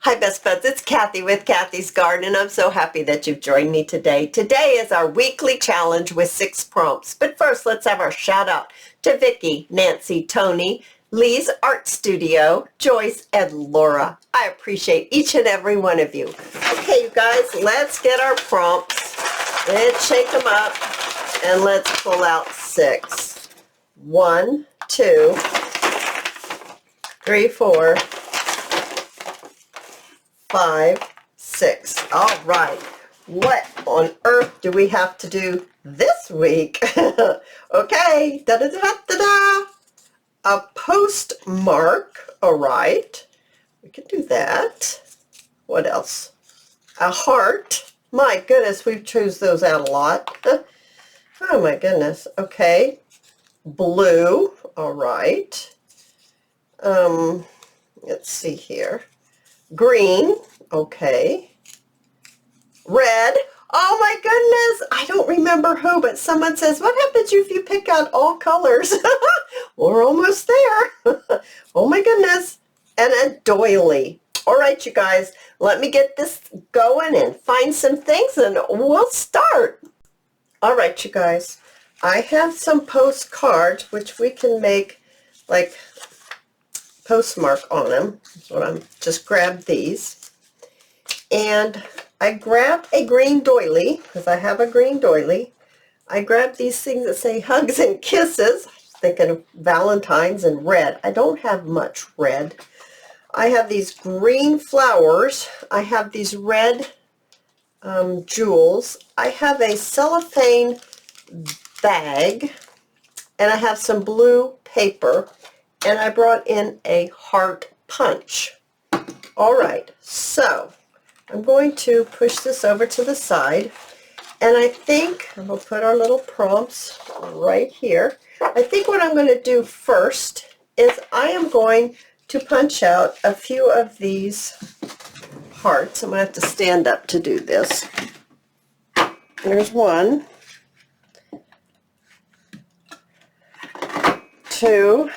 Hi best buds, it's Cathy with Cathy's Garden, and I'm so happy that you've joined me today. Today is our weekly challenge with 6 prompts. But first, let's have our shout out to Vicki, Nancy, Tony, Lee's Art Studio, Joyce, and Laura. I appreciate each and every one of you. Okay, you guys, let's get our prompts. Let's shake them up, and let's pull out 6. 1, 2, 3, 4, 5, 6. All right. What on earth do we have to do this week? Okay. Da-da-da-da-da-da. A postmark. All right. We can do that. What else? A heart. My goodness, we've chosen those out a lot. Oh my goodness. Okay. Blue. All right. Let's see here. Green, okay. Red, oh my goodness, I don't remember who, but someone says, what happens if you pick out all colors? We're almost there. Oh my goodness. And a doily. All right, you guys, let me get this going and find some things and we'll start. All right, you guys, I have some postcards which we can make like postmark on them. So I'm just grabbed these, and I grabbed a green doily because I have a green doily. I grabbed these things that say hugs and kisses. I was thinking of Valentine's and red. I don't have much red. I have these green flowers. I have these red jewels. I have a cellophane bag, and I have some blue paper. And I brought in a heart punch. All right, so I'm going to push this over to the side, and I think I'm going to put our little prompts right here. I think what I'm going to do first is I am going to punch out a few of these hearts. I'm going to have to stand up to do this. There's 1, 2,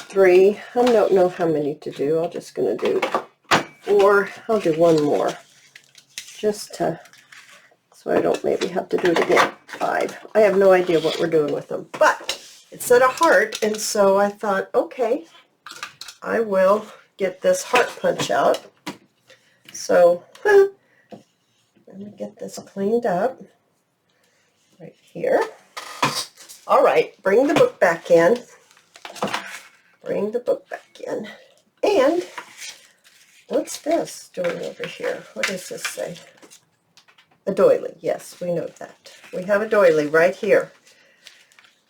3. I don't know how many to do. I'm just going to do 4. I'll do 1 more just to, so I don't maybe have to do it again. 5. I have no idea what we're doing with them, but it said a heart, and so I thought, okay, I will get this heart punch out. So let me get this cleaned up right here. All right, bring the book back in. Bring the book back in. And what's this doing over here? What does this say? A doily. Yes, we know that. We have a doily right here.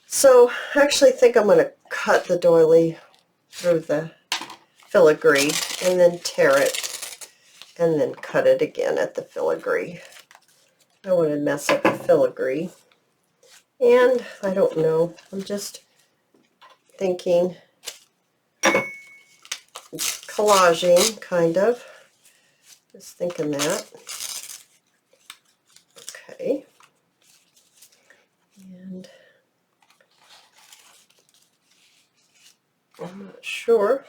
So I actually think I'm going to cut the doily through the filigree and then tear it and then cut it again at the filigree. I don't want to mess up the filigree. And I don't know. I'm just thinking collaging, kind of. Just thinking that. Okay. And I'm not sure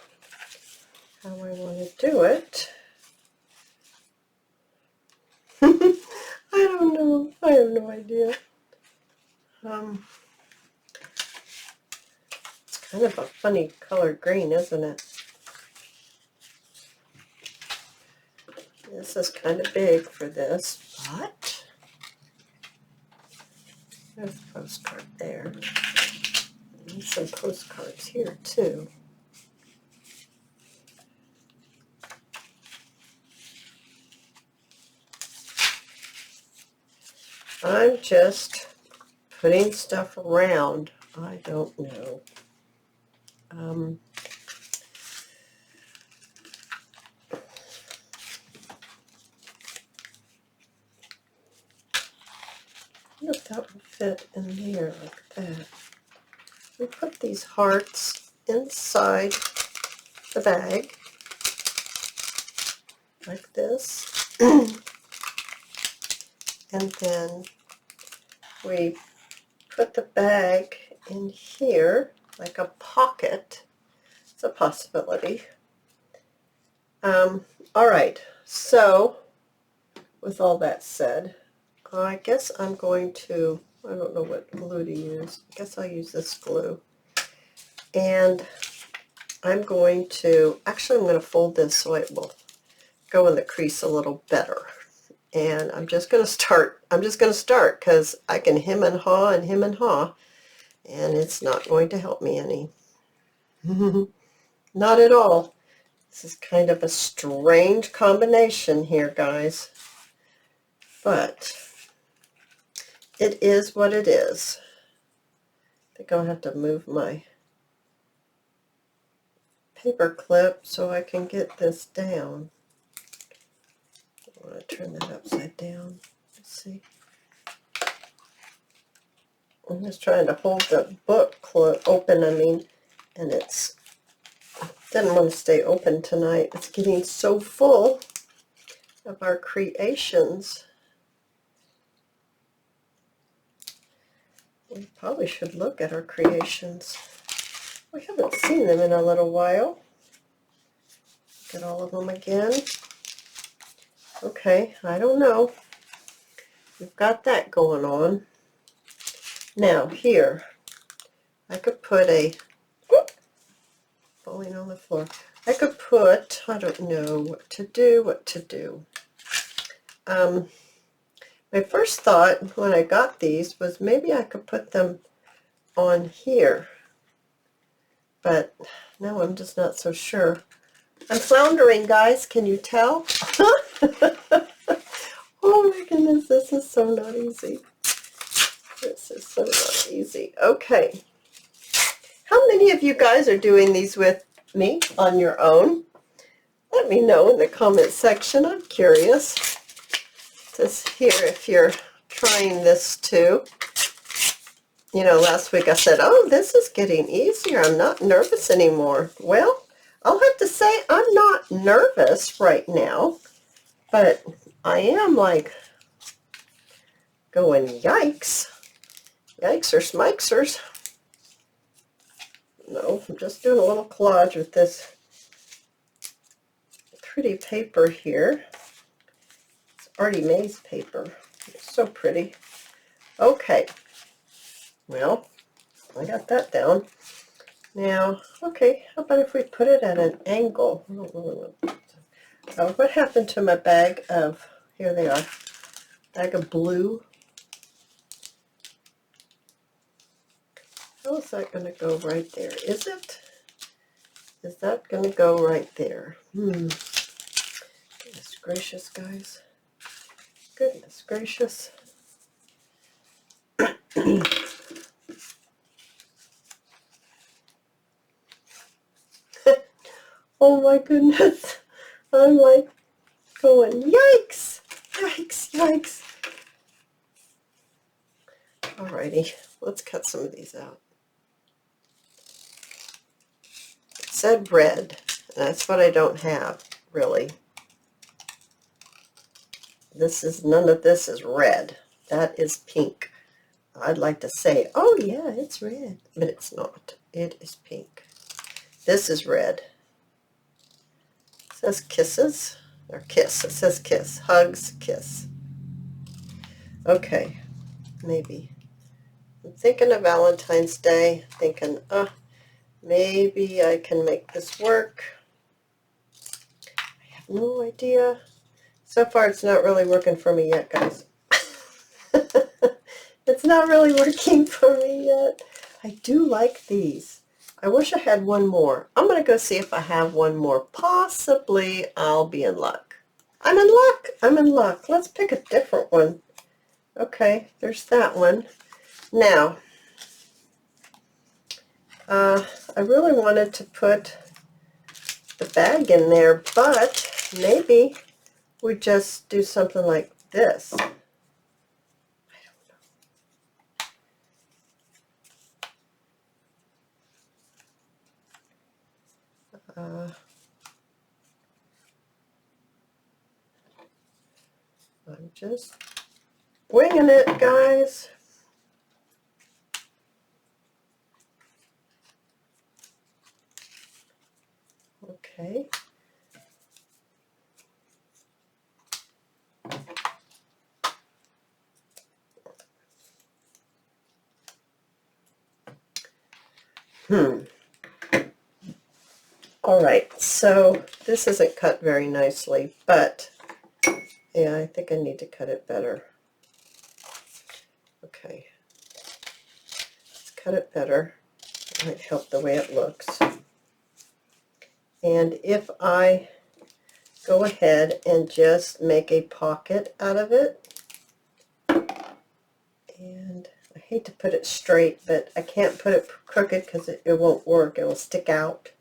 how I want to do it. I don't know. I have no idea. It's kind of a funny colored green, isn't it? This is kind of big for this, but there's a postcard there. And some postcards here too. I'm just putting stuff around. I don't know. I wonder if that would fit in there like that. We put these hearts inside the bag like this. And then we put the bag in here like a pocket. It's a possibility. All right, so with all that said, I guess I'm going to, I don't know what glue to use. I guess I'll use this glue. And I'm going to, actually I'm going to fold this so it will go in the crease a little better. And I'm just going to start because I can hem and haw, and it's not going to help me any. Not at all. This is kind of a strange combination here, guys. But it is what it is. I think I'll have to move my paper clip so I can get this down. I want to turn that upside down. Let's see. I'm just trying to hold the book open, and it's didn't want to stay open tonight. It's getting so full of our creations. We probably should look at our creations. We haven't seen them in a little while. Look at all of them again. Okay, I don't know. We've got that going on. Now here, I could put a, falling on the floor. I could put, I don't know what to do. My first thought when I got these was maybe I could put them on here, but now I'm just not so sure. I'm floundering, guys. Can you tell? Oh my goodness, this is so not easy. This is so not easy. Okay. How many of you guys are doing these with me on your own? Let me know in the comment section. I'm curious to hear if you're trying this too. You know, last week I said, oh, this is getting easier. I'm not nervous anymore. Well, I'll have to say I'm not nervous right now, but I am like going, yikes. Yikes or smikesers. No, I'm just doing a little collage with this pretty paper here. It's Artie Mae's paper. It's so pretty. Okay. Well, I got that down. Now, okay, how about if we put it at an angle? I don't really want to. What happened to my bag of, here they are, bag of blue? How is that going to go right there? Is it? Is that going to go right there? Goodness gracious, guys. Goodness gracious. Oh my goodness. I'm like going, yikes, yikes, yikes. Alrighty, let's cut some of these out. It said red, and that's what I don't have, really. None of this is red. That is pink. I'd like to say, oh yeah, it's red, but it's not. It is pink. This is red. It says kisses, or kiss. It says kiss. Hugs, kiss. Okay, maybe. I'm thinking of Valentine's Day, thinking, maybe I can make this work. I have no idea. So far, it's not really working for me yet, guys. It's not really working for me yet. I do like these. I wish I had one more. I'm going to go see if I have one more. Possibly I'll be in luck. I'm in luck. I'm in luck. Let's pick a different one. Okay, there's that one. Now, I really wanted to put the bag in there, but maybe we just do something like this. I'm just winging it, guys. Okay. All right, so this isn't cut very nicely, but yeah, I think I need to cut it better. Okay, let's cut it better. It might help the way it looks. And if I go ahead and just make a pocket out of it, and I hate to put it straight, but I can't put it crooked because it won't work. It will stick out.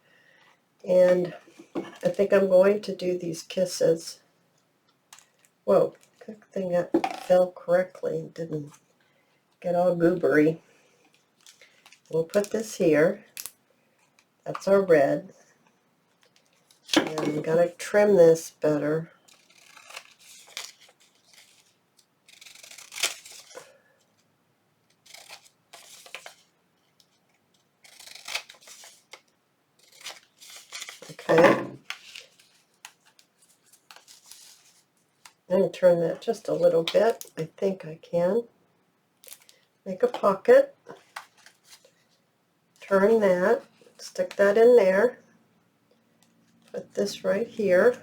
And I think I'm going to do these kisses. Whoa, good thing that fell correctly and didn't get all goobery. We'll put this here. That's our red. And I'm going to trim this better. Okay. I'm going to turn that just a little bit. I think I can. Make a pocket. Turn that. Stick that in there. Put this right here.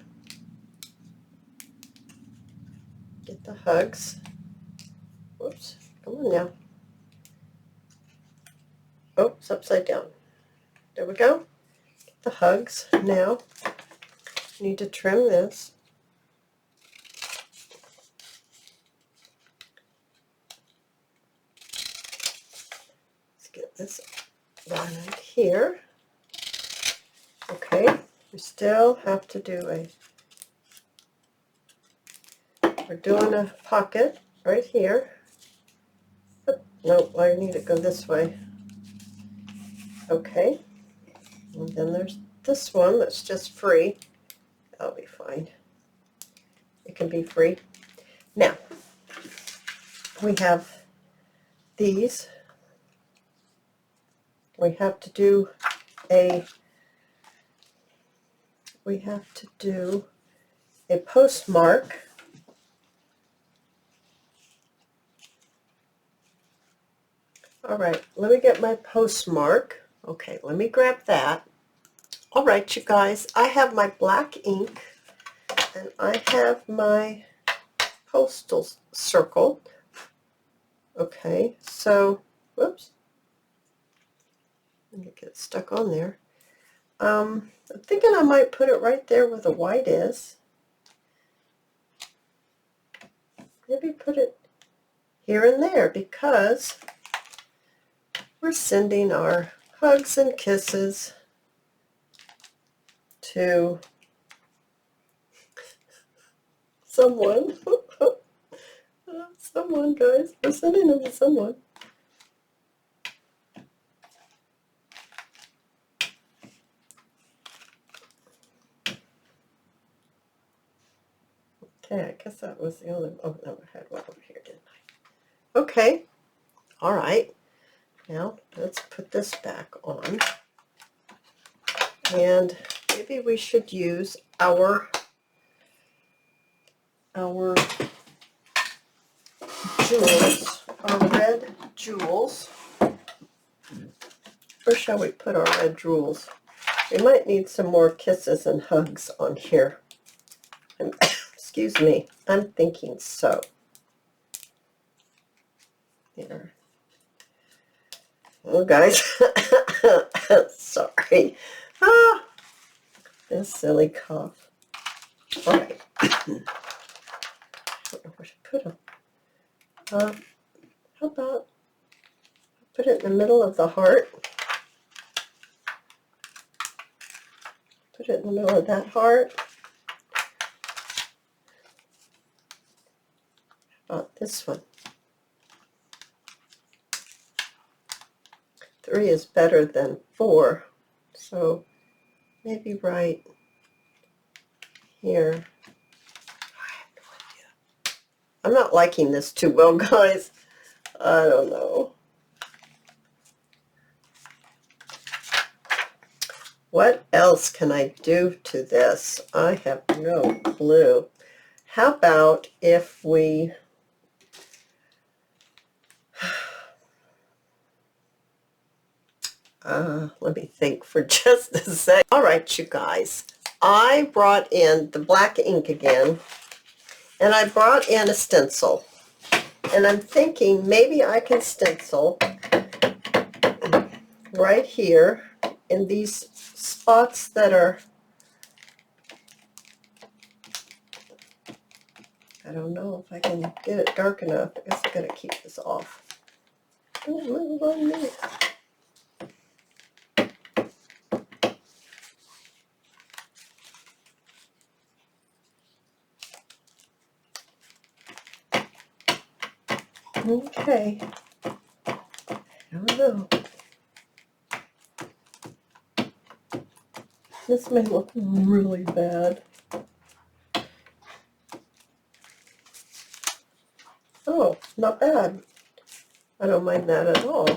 Get the hugs. Whoops. Come on now. Oh, it's upside down. There we go. Get the hugs. Now, I need to trim this. Let's get this right here. Okay, we still have to do we're doing a pocket right here. Nope, I need to go this way. Okay, and then there's this one that's just free. That'll be fine. It can be free. Now, we have these. We have to do a postmark. All right, let me get my postmark. Okay, let me grab that. All right, you guys, I have my black ink and I have my postal circle. Okay, so, whoops, let me get stuck on there. I'm thinking I might put it right there where the white is. Maybe put it here and there because we're sending our hugs and kisses to someone. Someone, guys. We're sending them to someone. Okay, I guess that was the only... Oh, no, I had one over here, didn't I? Okay. All right. Now, let's put this back on. And maybe we should use our jewels, our red jewels. Where shall we put our red jewels? We might need some more kisses and hugs on here. Excuse me, I'm thinking so. Here. Oh, guys. Sorry. Ah, this silly cough. All right. I don't know where to put them. How about put it in the middle of the heart? Put it in the middle of that heart. How about this one? 3 is better than 4, so maybe right here. I have no idea. I'm not liking this too well, guys. I don't know. What else can I do to this? I have no clue. How about if we... Let me think for just a sec. All right, you guys. I brought in the black ink again, and I brought in a stencil. And I'm thinking maybe I can stencil right here in these spots that are, I don't know if I can get it dark enough. I guess I'm going to keep this off. Don't move on me. Okay. I don't know. This may look really bad. Oh, not bad. I don't mind that at all.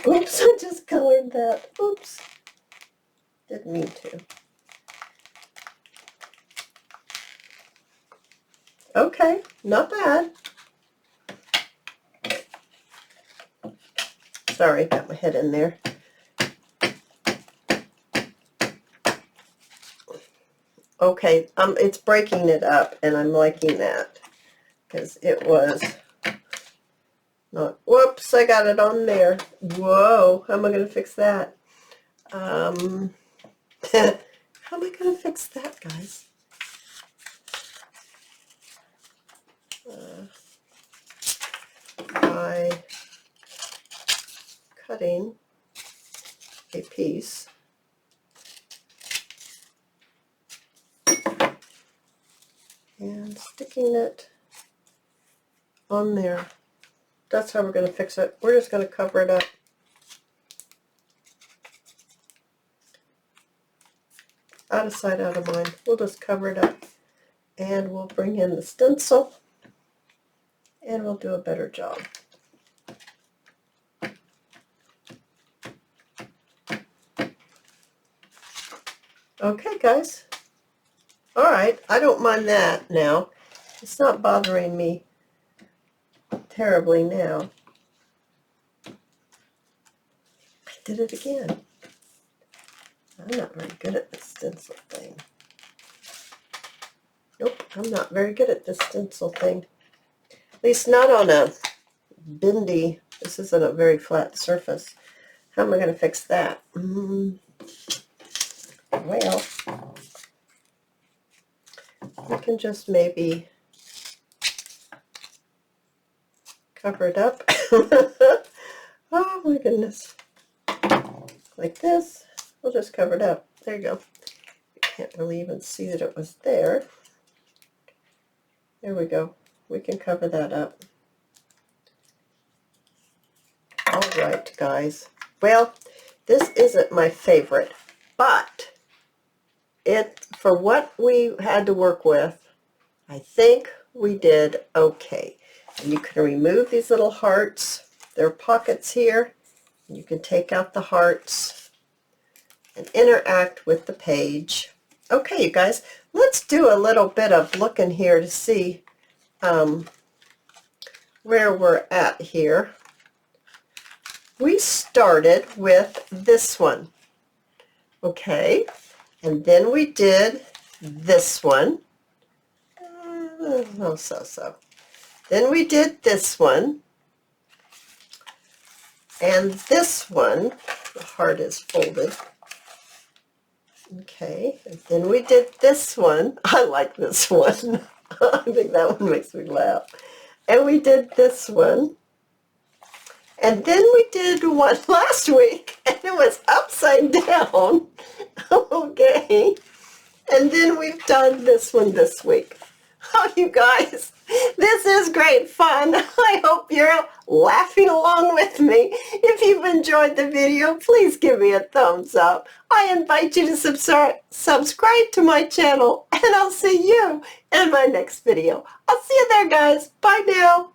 Oops, I just colored that. Oops. Didn't mean to. Okay, not bad. Sorry, got my head in there. Okay, it's breaking it up, and I'm liking that because it was not. Whoops, I got it on there. Whoa, how am I going to fix that? How am I going to fix that, guys? By cutting a piece and sticking it on there. That's how we're going to fix it. We're just going to cover it up. Out of sight, out of mind. We'll just cover it up, and we'll bring in the stencil, and we'll do a better job. Okay, guys. All right, I don't mind that now. It's not bothering me terribly now. I did it again. I'm not very good at this stencil thing. Nope, I'm not very good at this stencil thing. At least not on a bendy. This isn't a very flat surface. How am I going to fix that? Well, we can just maybe cover it up. Oh my goodness. Like this. We'll just cover it up. There you go. You can't really even see that it was there. There we go. We can cover that up. All right, guys. Well, this isn't my favorite, but for what we had to work with, I think we did okay. And you can remove these little hearts. There are pockets here. You can take out the hearts and interact with the page. Okay, you guys, let's do a little bit of looking here to see where we're at here. We started with this one, okay, and then we did this one. So. Then we did this one, and this one. The heart is folded. Okay, and then we did this one. I like this one. I think that one makes me laugh. And we did this one. And then we did one last week, and it was upside down. Okay. And then we've done this one this week. Oh, you guys, this is great fun. I hope you're laughing along with me. If you've enjoyed the video, please give me a thumbs up. I invite you to subscribe to my channel, and I'll see you in my next video. I'll see you there, guys. Bye now.